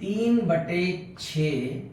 3/6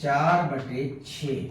4/6,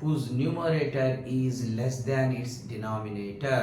whose numerator is less than its denominator।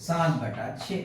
7/6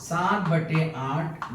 7/8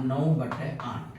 9/8।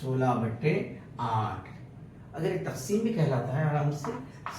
16/8। اگر یہ تقسیم بھی کہلاتا ہے آرام سے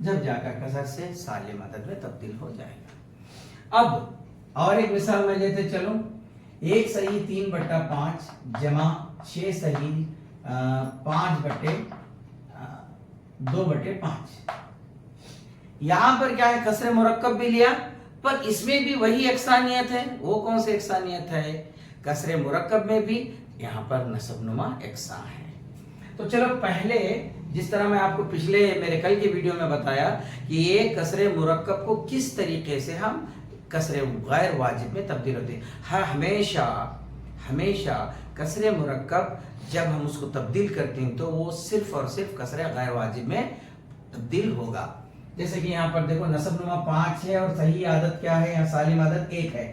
جب جا کر کسر سے سالم عدد میں تبدیل ہو جائے گا۔ اب اور ایک مثال میں لیتے چلو، 1 صحیح 3/5 جمع 6 صحیح 5/2/5۔ یہاں پر کیا ہے، کسر مرکب بھی لیا پر اس میں بھی وہی یکسانیت ہے۔ وہ کون سی یکسانیت ہے؟ کسر مرکب میں بھی یہاں پر نصب نما یکساں ہے۔ تو چلو پہلے جس طرح میں آپ کو پچھلے میرے کل کی ویڈیو میں بتایا کہ یہ کسر مرکب کو کس طریقے سے ہم کسر غیر واجب میں تبدیل ہوتے ہیں۔ ہمیشہ کسر مرکب جب ہم اس کو تبدیل کرتے ہیں تو وہ صرف اور صرف کسر غیر واجب میں تبدیل ہوگا۔ جیسے کہ یہاں پر دیکھو نصب نما 5 ہے اور صحیح عدد کیا ہے، یہاں سالم عدد 1 ہے۔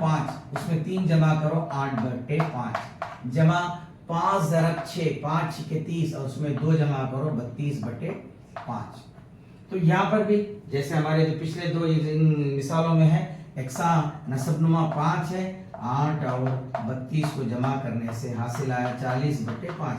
5 اس میں 3 جمع کرو 8/5 جمع 5 ضرب 6 5 6 30 اور اس میں 2 جمع کرو 32/5۔ تو یہاں پر بھی جیسے ہمارے جو پچھلے دو مثالوں میں ہے، یکساں نصب نما 5 ہے، 8 اور 32 کو جمع کرنے سے حاصل آیا 40/5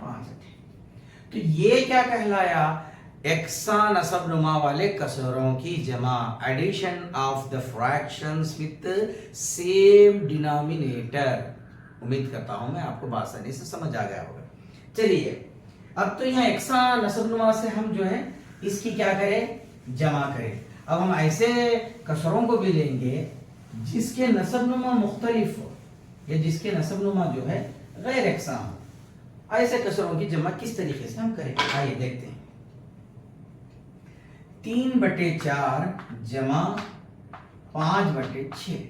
5। تو یہ کیا کہلایا؟ یکساں نصب نما والے کسروں کی جمع، addition of the fractions with same denominator. امید کرتا ہوں میں آپ کو بآسانی سے سمجھ آ گیا ہوگا۔ چلیے اب تو یہاں یکساں نصب نما سے ہم جو ہے اس کی کیا کریں، جمع کریں۔ اب ہم ایسے کسروں کو بھی لیں گے جس کے نصب نما مختلف ہو یا جس کے نصب نما جو ہے غیر یکساں ہو۔ ایسے کسروں کی جمع کس طریقے سے ہم کریں، آئیے دیکھتے ہیں۔ 3/4 جمع 5/6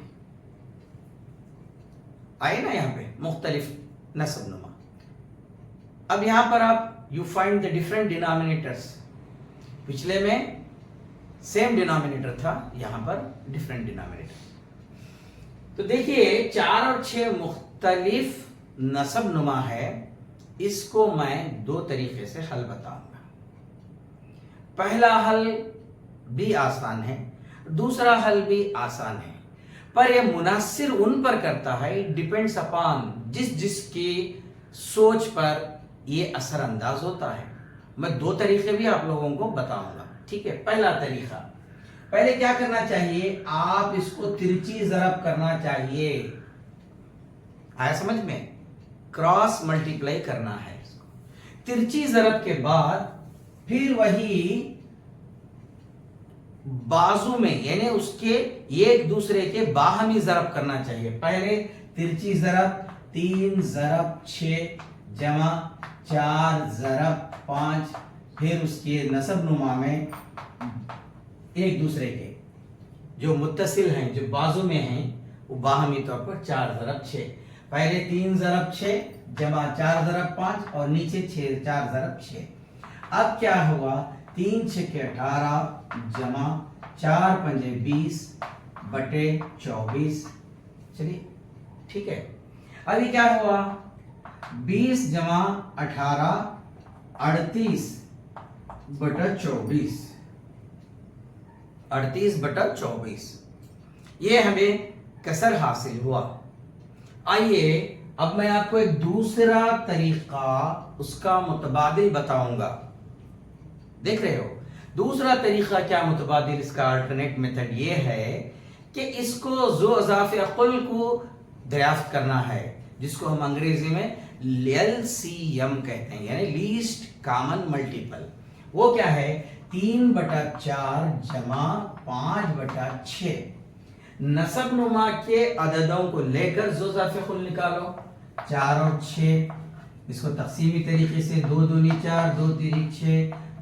آئے نا یہاں پہ مختلف نصب نما۔ اب یہاں پر آپ یو فائنڈ دا ڈفرنٹ ڈینامینیٹرز۔ پچھلے میں سیم ڈینامینیٹر تھا، یہاں پر ڈفرنٹ ڈینامینیٹر۔ تو دیکھیے 4 اور 6 مختلف نصب نما ہے، اس کو میں 2 طریقے سے حل بتاؤں گا۔ پہلا حل بھی آسان ہے، دوسرا حل بھی آسان ہے، پر یہ منحصر ان پر کرتا ہے، ڈیپینڈس اپان جس کی سوچ پر یہ اثر انداز ہوتا ہے۔ میں 2 طریقے بھی آپ لوگوں کو بتاؤں گا، ٹھیک ہے۔ پہلا طریقہ، پہلے کیا کرنا چاہیے، آپ اس کو ترچی ضرب کرنا چاہیے، آیا سمجھ میں؟ کراس ملٹیپلائی کرنا ہے اس کو۔ ترچی ضرب کے بعد پھر وہی بازو میں یعنی اس کے ایک دوسرے کے باہمی ضرب کرنا چاہیے۔ پہلے ترچی ضرب 3 ضرب 6 جمع 4 ضرب 5، پھر اس کے نصب نما میں ایک دوسرے کے جو متصل ہیں، جو بازو میں ہیں، وہ باہمی طور پر 4 ضرب 6۔ پہلے 3 ضرب 6 جمع 4 ضرب 5 اور نیچے 4 ضرب 6۔ اب کیا ہوا، 3 6 کے 18 جمع 4 5 20/24۔ چلیے ٹھیک ہے۔ ابھی کیا ہوا، 20 جمع 18 38/24، 38/24، یہ ہمیں کسر حاصل ہوا۔ آئیے اب میں آپ کو ایک دوسرا طریقہ اس کا متبادل بتاؤں گا۔ دیکھ رہے ہو دوسرا طریقہ کیا متبادل، اس کا الٹرنیٹ میتھڈ یہ ہے کہ اس کو ذو اضافہ قل کو دریافت کرنا ہے، جس کو ہم انگریزی میں LCM کہتے ہیں، یعنی لیسٹ کامن ملٹیپل۔ وہ کیا ہے، 3/4 جمع 5/6۔ نصب نما کے عددوں کو لے کر ذو اضافہ قل نکالو، 4 اور 6، اس کو تقسیمی طریقے سے 2 2 4 2 3 6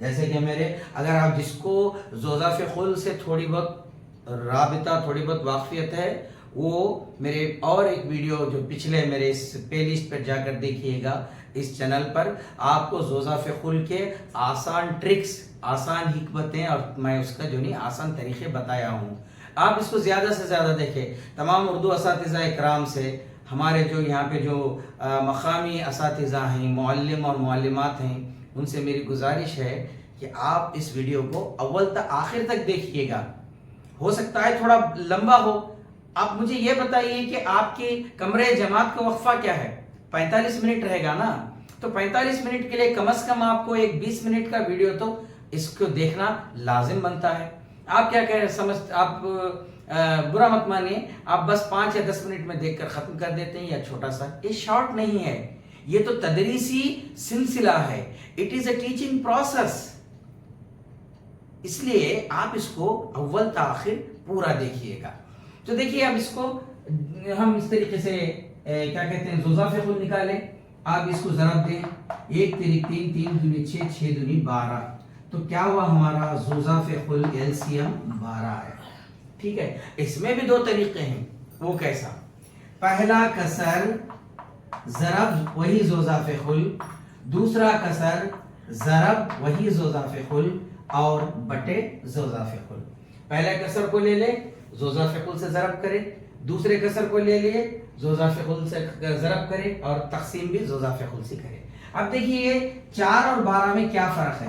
جیسے کہ میرے اگر آپ جس کو ذو اضافہ قل سے تھوڑی بہت رابطہ، تھوڑی بہت واقفیت ہے، وہ میرے اور ایک ویڈیو جو پچھلے میرے اس پلے لسٹ پر جا کر دیکھیے گا، اس چینل پر آپ کو ذو اضافہ قل کے آسان ٹرکس، آسان حکمتیں اور میں اس کا جو نہیں آسان طریقے بتایا ہوں۔ آپ اس کو زیادہ سے زیادہ دیکھیں۔ تمام اردو اساتذہ اکرام سے، ہمارے جو یہاں پہ جو مقامی اساتذہ ہیں، معلم اور معلمات ہیں، ان سے میری گزارش ہے کہ آپ اس ویڈیو کو اول تا آخر تک دیکھیے گا۔ ہو سکتا ہے تھوڑا لمبا ہو، آپ مجھے یہ بتائیے کہ آپ کی کمرے جماعت کا وقفہ کیا ہے؟ 45 منٹ رہے گا نا. تو 45 منٹ کے لیے کم از کم آپ کو ایک 20 منٹ کا ویڈیو تو اس کو دیکھنا لازم بنتا ہے. آپ کیا کہہ رہے آپ برا مت مانیے، آپ بس 5 یا 10 منٹ میں دیکھ کر ختم کر دیتے ہیں، یا چھوٹا سا. یہ شارٹ نہیں ہے، یہ تو تدریسی سلسلہ ہے. It is a teaching process. اس لیے آپ اس کو اول تا آخر پورا دیکھیے گا. تو دیکھیے اب اس کو ہم اس طریقے سے کیا کہتے ہیں زوزا فقل نکالیں. آپ اس کو ضرب دیں، 1 تیرک 3 3 دونی 6 6 دونی 12. تو کیا ہوا ہمارا زوزا فقل LCM 12 ہے. ٹھیک ہے. اس میں بھی 2 طریقے ہیں. وہ کیسا؟ پہلا کسر ضرب وہی زوزا فقل، دوسرا کسر ضرب وہی زوزا فقل اور بٹے زوزا فقل. پہلے کسر کو لے لے، زوزا فقل سے ضرب کرے، دوسرے کسر کو لے لیے، زوزا فقل سے ضرب کرے، اور تقسیم بھی زوزا فقل سے کرے. اب دیکھیے 4 اور 12 میں کیا فرق ہے،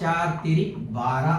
4 تیرک 12،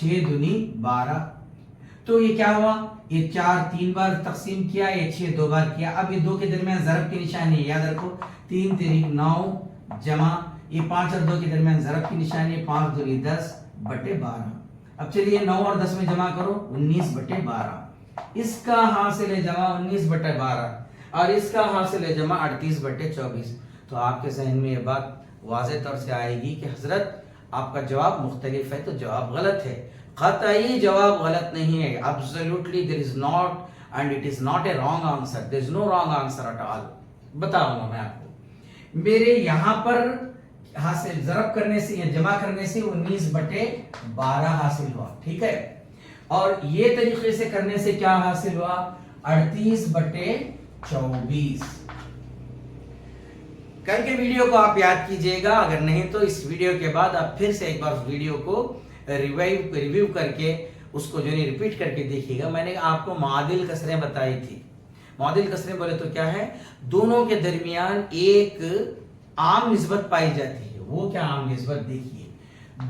6 دونی 12. تو یہ کیا ہوا، یہ 4 3 بار تقسیم کیا، یہ 6 2 بار کیا. اب یہ 2 کے درمیان ضرب کی نشانی یاد رکھو، 3 تیرک 9 جمع یہ 5 اور 2 کے درمیان ضرب کی نشانی 5 دونی 10 بٹے 12. اب چلیے 9 اور 10 میں جمع کرو 19 بٹے 12. اس کا حاصل ہے جمع 19 بٹے 12 اور اس کا حاصل ہے جمع 38 بٹے 24. تو آپ کے ذہن میں یہ بات واضح طور سے آئے گی کہ حضرت آپ کا جواب مختلف ہے تو جواب غلط ہے. قطعی جواب غلط نہیں ہے. Absolutely there is not and it is not a wrong answer. There is no wrong answer at all. بتاؤں گا میں آپ کو. میرے یہاں پر حاصل ضرب کرنے سے یا جمع کرنے سے 19 بٹے 12 حاصل ہوا. ٹھیک ہے. اور یہ طریقے سے کرنے سے کیا حاصل ہوا، 38 بٹے 24. کل کے ویڈیو کو آپ یاد کیجئے گا، اگر نہیں تو اس ویڈیو کے بعد آپ پھر سے ایک بار اس ویڈیو کو ریویو کر کے اس کو جو ہے ریپیٹ کر کے دیکھیے گا. میں نے آپ کو معادل کسریں بتائی تھی. معادل کسریں بولے تو کیا ہے، دونوں کے درمیان ایک عام نسبت پائی جاتی ہے. وہ کیا عام نسبت دیکھیے،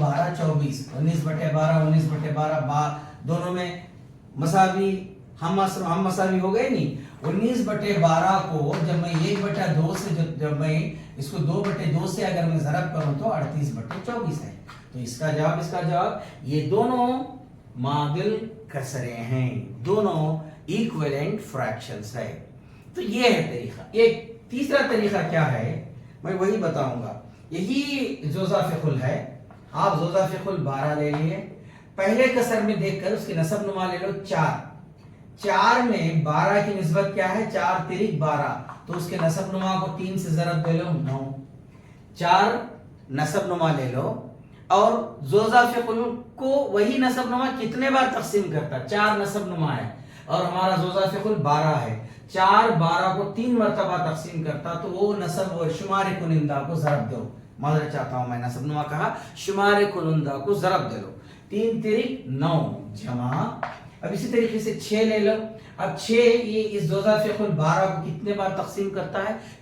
12 24. 19 بٹے 12 19 بٹے 12 دونوں میں مساوی ہم مساوی ہو گئے نہیں. 19 بٹے 12 کو جب میں 1 بٹا 2 سے جب میں اس کو 2 بٹے 2 سے اگر میں ضرب کروں تو 38 بٹے 24 ہے. تو اس کا جواب یہ دونوں معادل کسریں ہیں، دونوں ایکویلنٹ فریکشنز ہے. تو یہ ہے طریقہ. ایک تیسرا طریقہ کیا ہے میں وہی بتاؤں گا. یہی زوزا فقل ہے. آپ زوزا فقل 12 لے لیے، پہلے کسر میں دیکھ کر اس کی نسب نما لے لو 4. 4 میں 12 کی نسبت کیا ہے، 4 تیرک 12. تو اس کے نسب نما کو 3 سے ضرب دے لو 9. 4 نسب نما لے لو اور زوزا فقل کو وہی نسب نما کتنے بار تقسیم کرتا، 4 نسب نما ہے اور ہمارا زوزا فقل 12 ہے. 4 12 کو 3 مرتبہ تقسیم کرتا تو وہ نسب و شمار کنندہ کو ضرب دو. معذرت چاہتا ہوں میں نسب نما کہا، شمار کنندہ کو ضرب دے لو. 3 تیرک 9 جمع. اب اسی طریقے سے 6 لے لو. اب 6 یہ اس زوزا فقل 12 کو کتنے بار تقسیم کرتا ہے،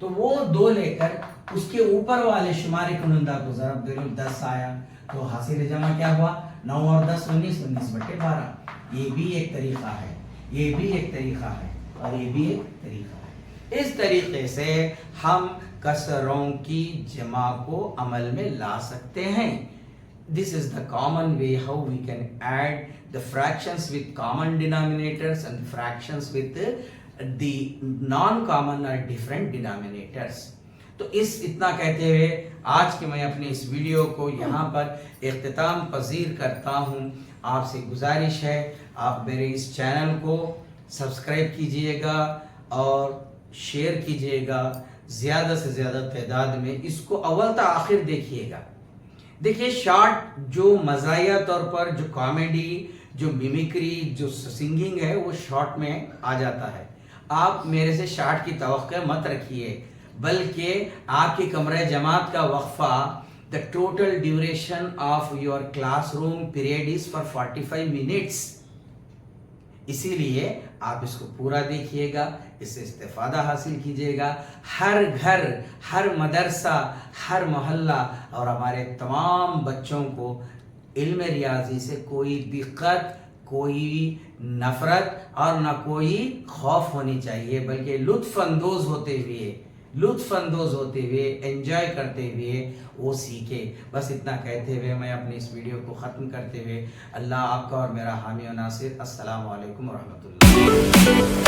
تو وہ 2 لے کر اس کے اوپر والے شمار کنندہ کو ضرب دے لو 10 آیا. تو حاصل جمع کیا ہوا، 9 اور 10 19 19 بٹے 12. یہ بھی ایک طریقہ ہے، یہ بھی ایک طریقہ ہے اور یہ بھی ایک طریقہ ہے. اس طریقے سے ہم کسروں کی جمع کو عمل میں لا سکتے ہیں. This is the common way how we can add the fractions with common denominators and fractions with the non-common or different denominators. تو اتنا کہتے ہوئے آج کے میں اپنے اس ویڈیو کو یہاں پر اختتام پذیر کرتا ہوں. آپ سے گزارش ہے آپ میرے اس چینل کو سبسکرائب کیجئے گا اور شیئر کیجئے گا. زیادہ سے زیادہ تعداد میں اس کو اول تا آخر دیکھیے گا. دیکھیے شارٹ جو مزاحیہ طور پر جو کامیڈی جو میمیکری جو سنگنگ ہے وہ شارٹ میں آ جاتا ہے. آپ میرے سے شارٹ کی توقع مت رکھیے، بلکہ آپ کی کمرہ جماعت کا وقفہ the total duration of your classroom period is for 45 minutes. اسی لیے آپ اس کو پورا دیکھیے گا، اس سے استفادہ حاصل کیجیے گا. ہر گھر، ہر مدرسہ، ہر محلہ اور ہمارے تمام بچوں کو علم ریاضی سے کوئی دقت، کوئی نفرت اور نہ کوئی خوف ہونی چاہیے، بلکہ لطف اندوز ہوتے ہوئے انجوائے کرتے ہوئے وہ سیکھے. بس اتنا کہتے ہوئے میں اپنی اس ویڈیو کو ختم کرتے ہوئے اللہ آپ کا اور میرا حامی و ناصر. السلام علیکم ورحمۃ اللہ.